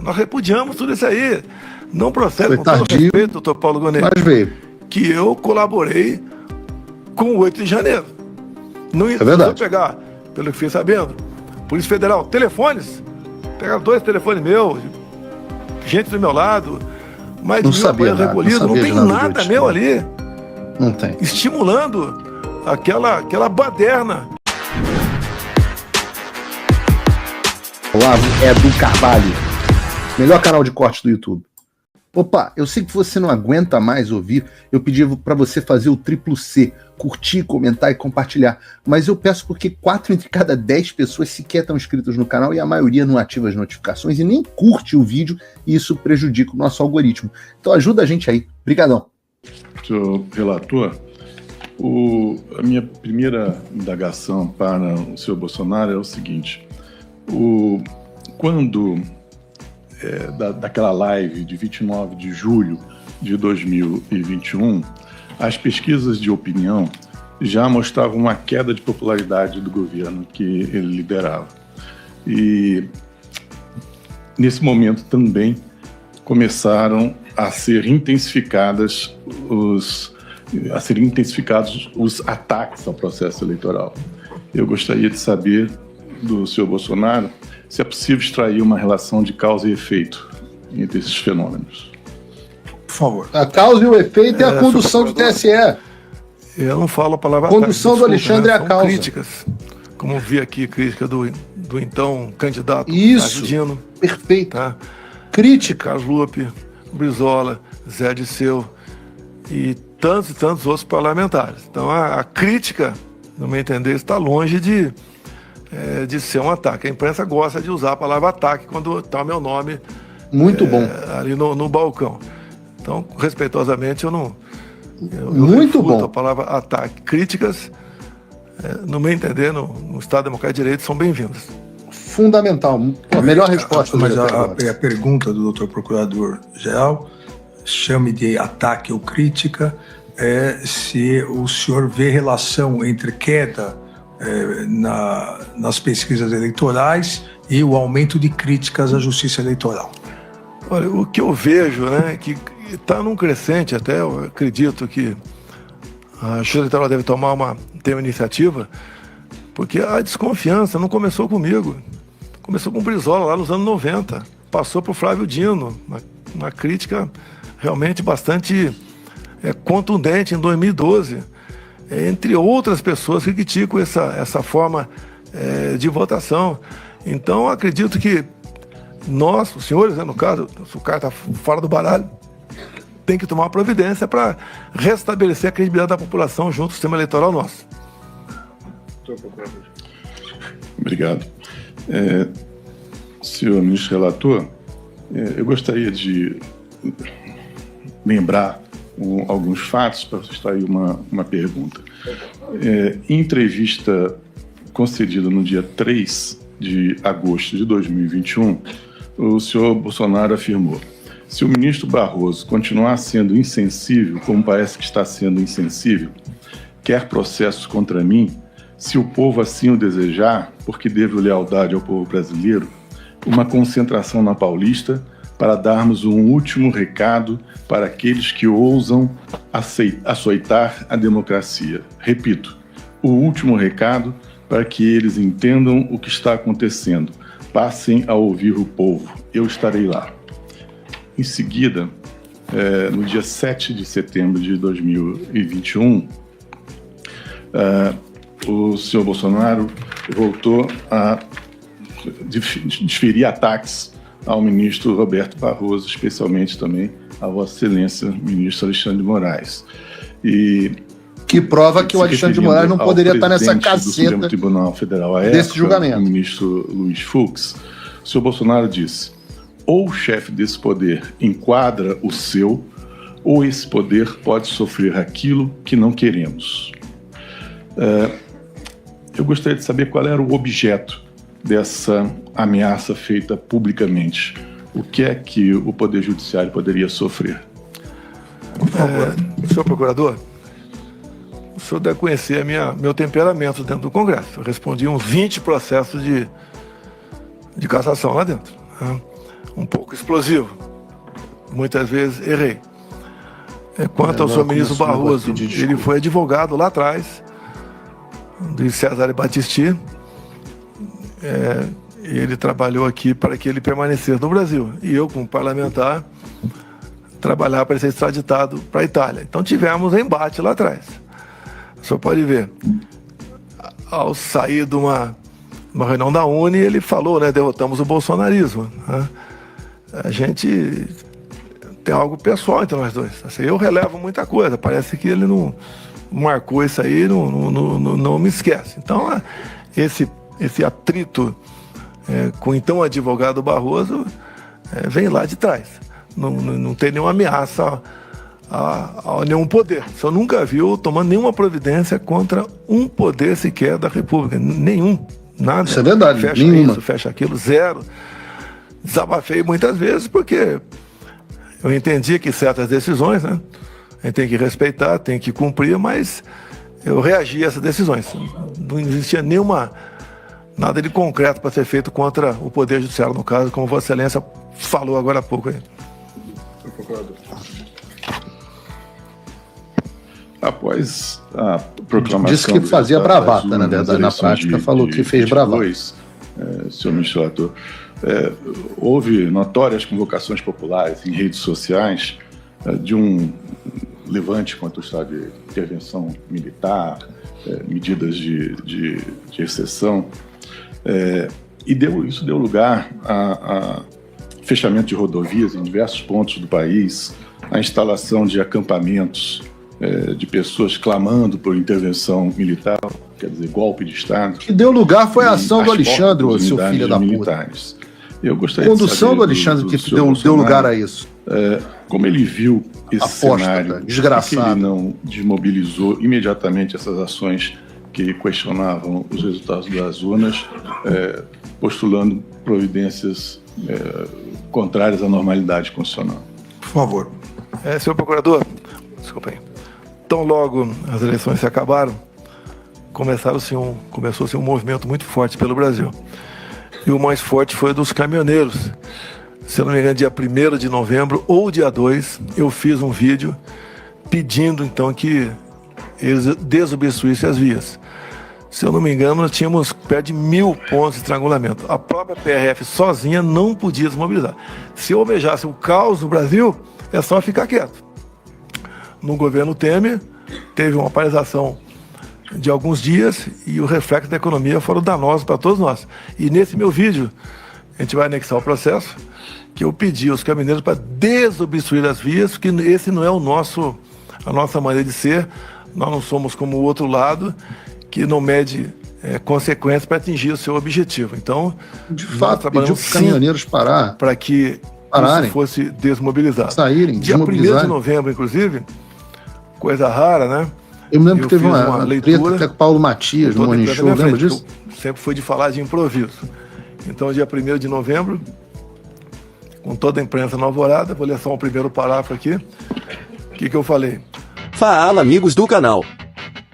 Nós repudiamos tudo isso aí. Não procede, Foi com todo tardio, respeito, doutor Paulo Gonet, mas veio. que eu colaborei com o 8 de janeiro. Não, É verdade. Se eu pegar, pelo que fiquei sabendo, Polícia Federal, telefones, pegaram 2 telefones meus, gente do meu lado, mais Não de 1.000 sabia aparelhos nada, recolhidos, não não sabia tem de nada nada de meu hoje. ali, Não tem. estimulando aquela baderna. Olavo Edu Carvalho, melhor canal de corte do YouTube. Opa, eu sei que você não aguenta mais ouvir, eu pedi para você fazer o triplo C, curtir, comentar e compartilhar, mas eu peço porque 4 entre cada 10 pessoas sequer estão inscritas no canal e a maioria não ativa as notificações e nem curte o vídeo e isso prejudica o nosso algoritmo. Então ajuda a gente aí. Obrigadão. Senhor relator, a minha primeira indagação para o senhor Bolsonaro é o seguinte: quando daquela live de 29 de julho de 2021, as pesquisas de opinião já mostravam uma queda de popularidade do governo que ele liderava. E nesse momento também começaram a ser intensificados os ataques ao processo eleitoral. Eu gostaria de saber do senhor Bolsonaro se é possível extrair uma relação de causa e efeito entre esses fenômenos. Por favor. A causa e o efeito é a condução do TSE. Eu não falo a palavra Condução do Alexandre é a são causa. críticas, como vi aqui, crítica do então candidato Isso, Dino, perfeito. tá? Crítica. Carlos Lupe, Brizola, Zé Disseu e tantos outros parlamentares. Então a crítica, no meu entender, está longe de ser um ataque. A imprensa gosta de usar a palavra ataque quando está o meu nome Muito bom. ali no balcão. Então, respeitosamente, eu não... Muito refuto bom. a palavra ataque. Críticas, no meu entender, no Estado Democrático de Direito, são bem-vindas. Fundamental. A melhor resposta. Mas do a pergunta do doutor Procurador-Geral, chame de ataque ou crítica, é se o senhor vê relação entre queda nas pesquisas eleitorais e o aumento de críticas à justiça eleitoral. Olha, o que eu vejo, né, que está num crescente até, eu acredito que a Justiça Eleitoral deve ter uma iniciativa, porque a desconfiança não começou comigo, começou com o Brizola lá nos anos 90, passou para o Flávio Dino, uma crítica realmente bastante contundente em 2012, entre outras pessoas que criticam essa forma de votação. Então, acredito que nós, os senhores, no caso, se o cara está fora do baralho, tem que tomar uma providência para restabelecer a credibilidade da população junto ao sistema eleitoral nosso. Obrigado. Senhor ministro relator, eu gostaria de lembrar alguns fatos para extrair uma pergunta. Em entrevista concedida no dia 3 de agosto de 2021, o senhor Bolsonaro afirmou: se o ministro Barroso continuar sendo insensível, como parece que está sendo insensível, quer processos contra mim, se o povo assim o desejar, porque devo lealdade ao povo brasileiro, uma concentração na Paulista para darmos um último recado para aqueles que ousam açoitar a democracia. Repito, o último recado para que eles entendam o que está acontecendo. Passem a ouvir o povo. Eu estarei lá. Em seguida, no dia 7 de setembro de 2021, o senhor Bolsonaro voltou a desferir ataques ao ministro Roberto Barroso, especialmente também a Vossa Excelência, ministro Alexandre de Moraes. Que prova que o Alexandre de Moraes não poderia estar nessa caceta do Tribunal Federal à desse época, julgamento. O ministro Luiz Fux, o senhor Bolsonaro disse: ou o chefe desse poder enquadra o seu, ou esse poder pode sofrer aquilo que não queremos. Eu gostaria de saber qual era o objeto dessa ameaça feita publicamente. O que é que o Poder Judiciário poderia sofrer? Por favor. Senhor Procurador, o senhor deve conhecer meu temperamento dentro do Congresso. Eu respondi uns 20 processos de cassação lá dentro. um pouco explosivo. Muitas vezes errei. Quanto ao senhor ministro Barroso, ele foi advogado lá atrás, do Cesare Battisti. Ele trabalhou aqui para que ele permanecesse no Brasil. E eu, como parlamentar, trabalhar para ele ser extraditado para a Itália. Então tivemos um embate lá atrás. O senhor pode ver. Ao sair de uma reunião da UNE, ele falou, né, derrotamos o bolsonarismo. Né? A gente tem algo pessoal entre nós dois. Assim, eu relevo muita coisa. Parece que ele não marcou isso aí, não me esquece. Então, esse atrito com o então advogado Barroso vem lá de trás. Não tem nenhuma ameaça a nenhum poder. O senhor nunca viu tomando nenhuma providência contra um poder sequer da República. Nenhum. Nada. Isso é verdade. Fecha nenhuma. Isso, fecha aquilo, zero. Desabafei muitas vezes porque eu entendi que certas decisões, né, a gente tem que respeitar, tem que cumprir, mas eu reagi a essas decisões. Não existia nada de concreto para ser feito contra o Poder Judiciário, no caso, como Vossa Excelência falou agora há pouco aí. Após a proclamação... Disse que fazia bravata, na verdade, na prática, falou que fez bravata. Senhor ministro relator, houve notórias convocações populares em redes sociais de um levante contra o estado de intervenção militar, medidas de exceção, e isso deu lugar a fechamento de rodovias em diversos pontos do país, a instalação de acampamentos de pessoas clamando por intervenção militar, quer dizer, golpe de Estado. Que deu lugar foi a ação do Alexandre, o seu filho da puta. Eu gostaria condução do Alexandre que deu lugar a isso. Como ele viu esse cenário, desgraçado. que ele não desmobilizou imediatamente essas ações que questionavam os resultados das urnas, postulando providências contrárias à normalidade constitucional. Por favor. Senhor procurador, desculpa aí. Tão logo as eleições se acabaram, começou-se um movimento muito forte pelo Brasil. E o mais forte foi dos caminhoneiros. Se eu não me engano, dia 1º de novembro ou dia 2, eu fiz um vídeo pedindo, então, que eles desobstruíssem as vias. Se eu não me engano, nós tínhamos perto de 1.000 pontos de estrangulamento. A própria PRF sozinha não podia desmobilizar. Se eu almejasse o caos no Brasil, é só ficar quieto. No governo Temer, teve uma paralisação de alguns dias e o reflexo da economia foram danosos para todos nós. E nesse meu vídeo, a gente vai anexar o processo, que eu pedi aos caminhoneiros para desobstruir as vias, porque esse não é a nossa maneira de ser. Nós não somos como o outro lado, que não mede consequências para atingir o seu objetivo. Então, de fato, pediu para os caminhoneiros parar, para que isso fosse desmobilizado. Saírem, dia 1º de novembro, inclusive, coisa rara, né? Eu me lembro que teve uma leitura até com Paulo Matias no Morning Show, lembra disso? Sempre fui de falar de improviso. Então, dia 1º de novembro, com toda a imprensa na alvorada, vou ler só um primeiro parágrafo aqui. O que eu falei? Fala, amigos do canal.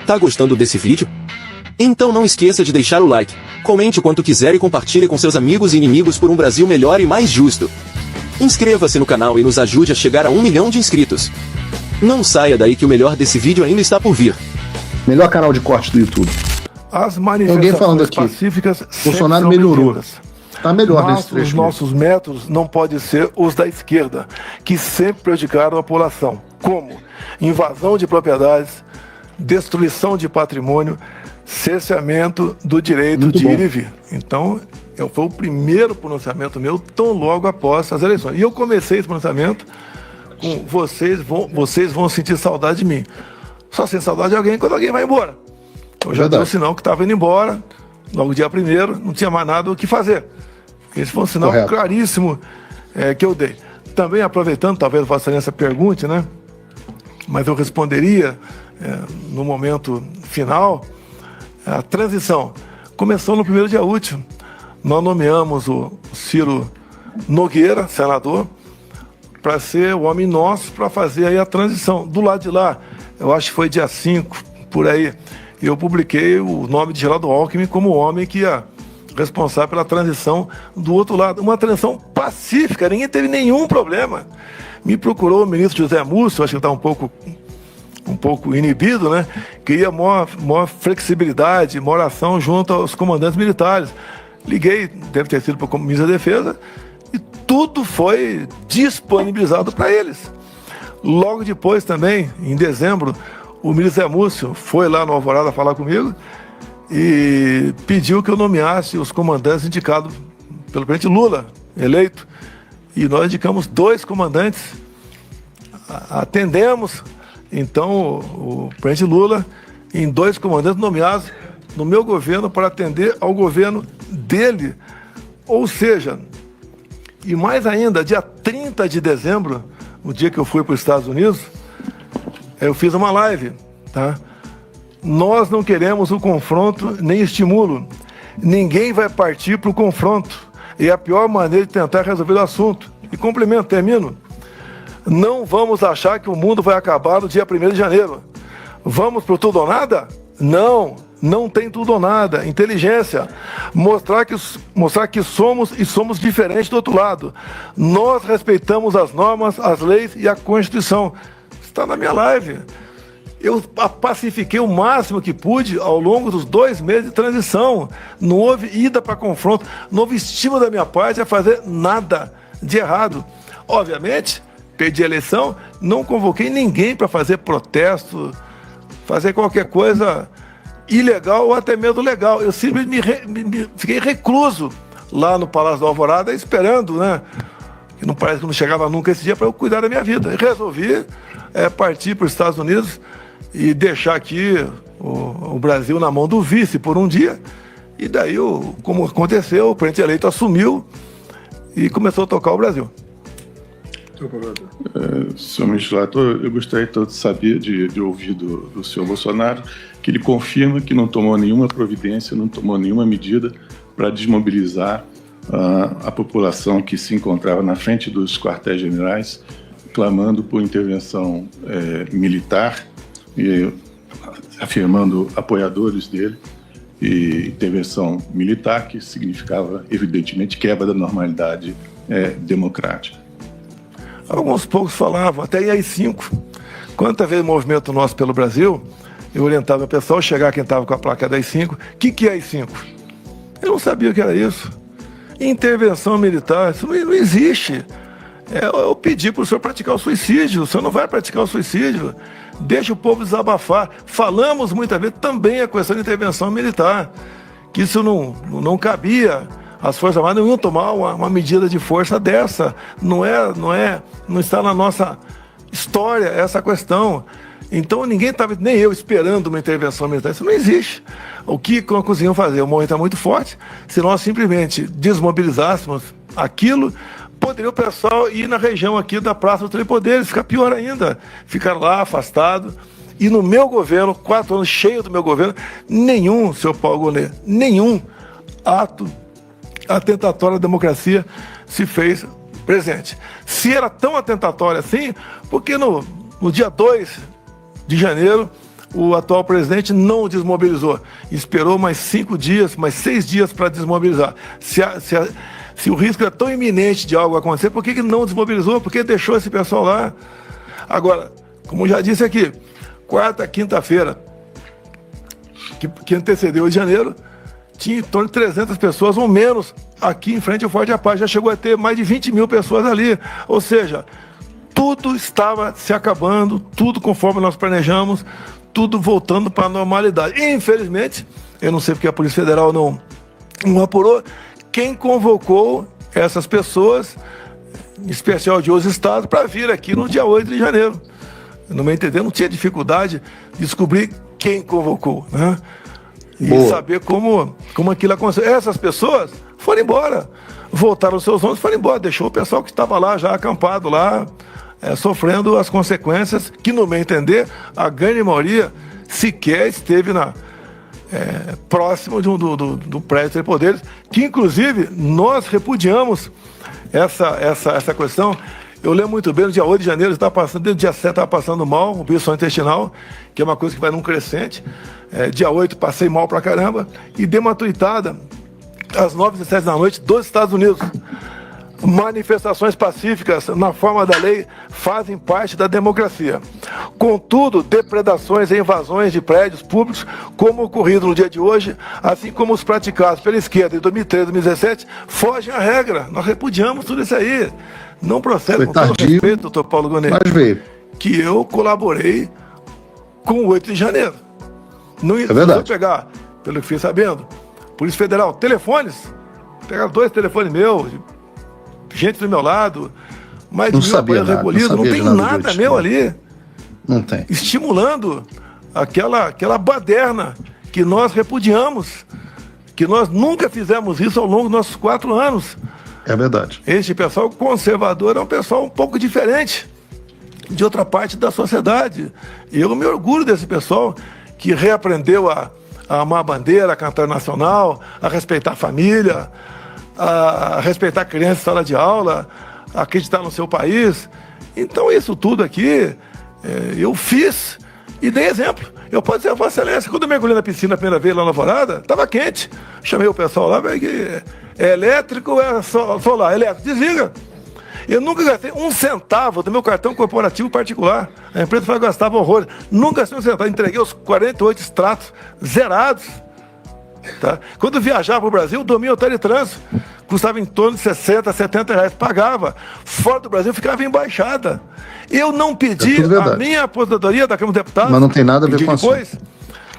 Tá gostando desse vídeo? Então não esqueça de deixar o like, comente o quanto quiser e compartilhe com seus amigos e inimigos por um Brasil melhor e mais justo. Inscreva-se no canal e nos ajude a chegar a 1 milhão de inscritos. Não saia daí que o melhor desse vídeo ainda está por vir. Melhor canal de corte do YouTube. As manifestações pacíficas Bolsonaro melhorou. Está melhor nesse trecho. Os nossos métodos não podem ser os da esquerda, que sempre prejudicaram a população, como invasão de propriedades, destruição de patrimônio, cerceamento do direito de ir e vir. Então, foi o primeiro pronunciamento meu tão logo após as eleições. E eu comecei esse pronunciamento com vocês vão sentir saudade de mim. Só sente saudade de alguém quando alguém vai embora. Eu já dei um sinal que estava indo embora, logo dia 1º, não tinha mais nada o que fazer. Esse foi um sinal claríssimo que eu dei. Também aproveitando, talvez Vossa Excelência pergunte, né? Mas eu responderia no momento final. A transição começou no primeiro dia útil. Nós nomeamos o Ciro Nogueira, senador, para ser o homem nosso para fazer aí a transição. Do lado de lá, eu acho que foi dia 5, por aí, eu publiquei o nome de Geraldo Alckmin como o homem que ia responsável pela transição do outro lado. Uma transição pacífica, ninguém teve nenhum problema. Me procurou o ministro José Múcio, acho que está um pouco inibido, né? Queria maior flexibilidade, maior ação junto aos comandantes militares. Liguei, deve ter sido para o ministro da Defesa, e tudo foi disponibilizado para eles. Logo depois também, em dezembro, o ministro Zé Múcio foi lá no Alvorada falar comigo e pediu que eu nomeasse os comandantes indicados pelo presidente Lula, eleito. E nós indicamos 2 comandantes, atendemos, então, o presidente Lula em 2 comandantes nomeados no meu governo para atender ao governo dele. Ou seja, e mais ainda, dia 30 de dezembro, o dia que eu fui para os Estados Unidos, eu fiz uma live, tá? Nós não queremos o confronto nem estímulo. Ninguém vai partir para o confronto. É a pior maneira de tentar resolver o assunto. E complemento, termino. Não vamos achar que o mundo vai acabar no dia 1º de janeiro. Vamos para o tudo ou nada? Não tem tudo ou nada. Inteligência. Mostrar que somos diferentes do outro lado. Nós respeitamos as normas, as leis e a Constituição. Está na minha live. Eu pacifiquei o máximo que pude ao longo dos 2 meses de transição. Não houve ida para confronto, não houve estímulo da minha parte a fazer nada de errado. Obviamente, perdi a eleição, não convoquei ninguém para fazer protesto, fazer qualquer coisa ilegal ou até mesmo legal. Eu simplesmente fiquei recluso lá no Palácio do Alvorada, esperando, né? Que não parece que não chegava nunca esse dia para eu cuidar da minha vida. E resolvi partir para os Estados Unidos e deixar aqui o Brasil na mão do vice por um dia. E daí, como aconteceu, o presidente eleito assumiu e começou a tocar o Brasil. Senhor ministro relator, eu gostaria então de saber, de ouvir do senhor Bolsonaro, que ele confirma que não tomou nenhuma providência, não tomou nenhuma medida para desmobilizar a população que se encontrava na frente dos quartéis-generais, clamando por intervenção militar, e afirmando apoiadores dele, e intervenção militar que significava, evidentemente, quebra da normalidade democrática. Alguns poucos falavam, até em AI-5. Quanta vez movimento nosso pelo Brasil, eu orientava o pessoal a chegar quem estava com a placa da AI-5. O que é AI-5? Eu não sabia o que era isso. Intervenção militar, isso não existe. Eu pedi para o senhor praticar o suicídio. O senhor não vai praticar o suicídio. Deixa o povo desabafar. Falamos muitas vezes também a questão de intervenção militar, que isso não cabia. As Forças Armadas não iam tomar uma medida de força dessa. Não está na nossa história essa questão. Então ninguém estava, nem eu, esperando uma intervenção militar. Isso não existe. O que nós conseguimos fazer? O momento é muito forte. Se nós simplesmente desmobilizássemos aquilo, poderia o pessoal ir na região aqui da Praça dos Três Poderes, ficar pior ainda. Ficar lá, afastado. E no meu governo, 4 anos cheio do meu governo, nenhum, senhor Paulo Gonet, nenhum ato atentatório à democracia se fez presente. Se era tão atentatório assim, porque no dia 2 de janeiro, o atual presidente não desmobilizou. Esperou mais 5 dias, mais 6 dias para desmobilizar. Se o risco é tão iminente de algo acontecer, por que não desmobilizou? Por que deixou esse pessoal lá? Agora, como já disse aqui, quarta, quinta-feira, que antecedeu o de janeiro, tinha em torno de 300 pessoas ou menos aqui em frente ao Forte da Paz. Já chegou a ter mais de 20 mil pessoas ali. Ou seja, tudo estava se acabando, tudo conforme nós planejamos, tudo voltando para a normalidade. E, infelizmente, eu não sei porque a Polícia Federal não apurou, quem convocou essas pessoas, em especial de outros estados, para vir aqui no dia 8 de janeiro. No meu entender, não tinha dificuldade de descobrir quem convocou, né? E saber como aquilo aconteceu. Essas pessoas foram embora, voltaram aos seus ônibus, foram embora, deixou o pessoal que estava lá já acampado lá, sofrendo as consequências que, no meu entender, a grande maioria sequer esteve próximo do prédio de poderes, que inclusive nós repudiamos essa questão. Eu lembro muito bem, no dia 8 de janeiro, desde o dia 7 estava passando mal, o bicho intestinal, que é uma coisa que vai num crescente. Dia 8 passei mal pra caramba e dei uma tuitada às 9h17 da noite dos Estados Unidos. Manifestações pacíficas, na forma da lei, fazem parte da democracia. Contudo, depredações e invasões de prédios públicos, como ocorrido no dia de hoje, assim como os praticados pela esquerda em 2013 e 2017, fogem à regra. Nós repudiamos tudo isso aí. Não procede, com todo respeito, doutor Paulo Gonet, que eu colaborei com o 8 de janeiro. Não ia pegar, pelo que fiquei sabendo, Polícia Federal, telefones, pegaram 2 telefones meus, gente do meu lado, mais de 1.000 aparelhos recolhidos, não tem nada meu ali. Não tem. Estimulando aquela baderna que nós repudiamos, que nós nunca fizemos isso ao longo dos nossos 4 anos. É verdade. Este pessoal conservador é um pessoal um pouco diferente de outra parte da sociedade. Eu me orgulho desse pessoal que reaprendeu a amar a bandeira, a cantar nacional, a respeitar a família, a respeitar a criança em sala de aula, a acreditar no seu país. Então isso tudo aqui eu fiz e dei exemplo. Eu posso dizer a Vossa Excelência, quando eu mergulhei na piscina a primeira vez lá na Alvorada, estava quente. Chamei o pessoal lá, é elétrico ou é solar? Elétrico, desliga. Eu nunca gastei 1 centavo do meu cartão corporativo particular. A empresa gastava horrores. Nunca gastei 1 centavo. Entreguei os 48 extratos zerados. Tá? Quando eu viajava para o Brasil, dormia em hotel de trânsito. Custava em torno de 60, 70 reais. Pagava. Fora do Brasil, ficava em embaixada. Eu não pedi a minha aposentadoria da Câmara dos Deputados. Mas não tem nada a ver com depois.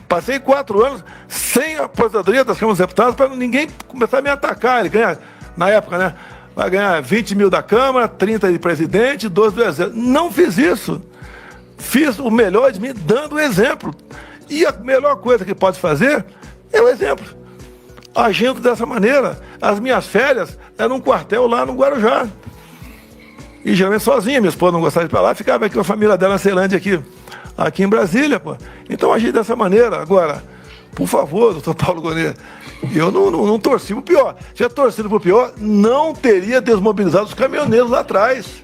Passei 4 anos sem a aposentadoria das Câmaras dos Deputados para ninguém começar a me atacar. Ele ganha, na época, né? Vai ganhar 20 mil da Câmara, 30 de presidente, 12 do Exército. Não fiz isso. Fiz o melhor de mim dando o exemplo. E a melhor coisa que pode fazer é o exemplo. Agindo dessa maneira. As minhas férias eram um quartel lá no Guarujá. E geralmente sozinha, minha esposa não gostava de ir para lá, ficava aqui com a família dela na Ceilândia aqui em Brasília, pô. Então agi dessa maneira. Agora, por favor, doutor Paulo Gonet, eu não torci pro pior. Se tivesse torcido pro pior, não teria desmobilizado os caminhoneiros lá atrás.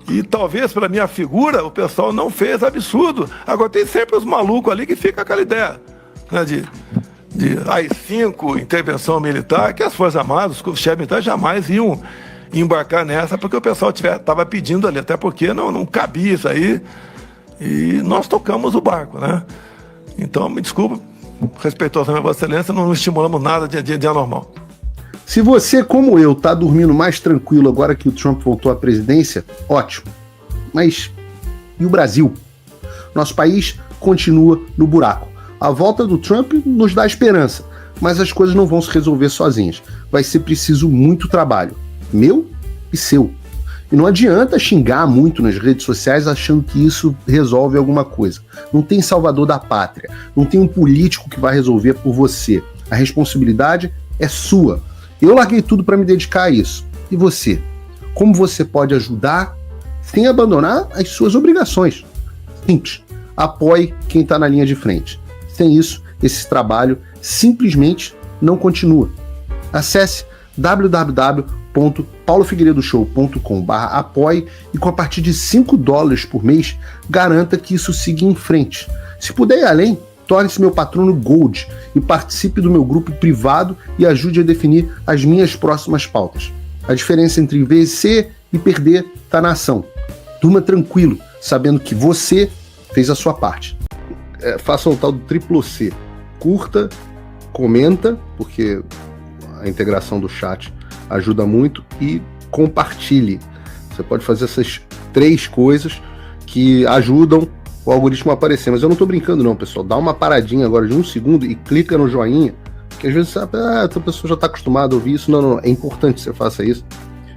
E talvez pela minha figura, o pessoal não fez absurdo. Agora tem sempre os malucos ali que ficam com aquela ideia, né, de AI-5, intervenção militar, que as Forças Armadas, os chefes militares jamais iam embarcar nessa, porque o pessoal estava pedindo ali, até porque não cabia isso aí. E nós tocamos o barco, né? Então, me desculpa, respeitosamente, Vossa Excelência, não estimulamos nada de anormal. Se você, como eu, tá dormindo mais tranquilo agora que o Trump voltou à presidência, ótimo. Mas e o Brasil? Nosso país continua no buraco. A volta do Trump nos dá esperança, mas as coisas não vão se resolver sozinhas. Vai ser preciso muito trabalho, meu e seu. E não adianta xingar muito nas redes sociais achando que isso resolve alguma coisa. Não tem salvador da pátria. Não tem um político que vai resolver por você. A responsabilidade é sua. Eu larguei tudo para me dedicar a isso. E você? Como você pode ajudar sem abandonar as suas obrigações? Simples. Apoie quem está na linha de frente. Sem isso, esse trabalho simplesmente não continua. Acesse www.paulofigueiredoshow.com/apoie e com a partir de $5 por mês, garanta que isso siga em frente. Se puder ir além, torne-se meu patrono Gold e participe do meu grupo privado e ajude a definir as minhas próximas pautas. A diferença entre vencer e perder está na ação. Durma tranquilo, sabendo que você fez a sua parte. Faça o tal do triplo C. Curta, comenta, porque a integração do chat ajuda muito, e compartilhe. Você pode fazer essas 3 coisas que ajudam o algoritmo a aparecer. Mas eu não tô brincando não, pessoal. Dá uma paradinha agora de 1 segundo e clica no joinha, porque às vezes a pessoa já está acostumada a ouvir isso. Não. É importante que você faça isso,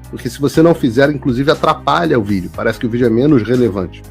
porque se você não fizer, inclusive atrapalha o vídeo. Parece que o vídeo é menos relevante.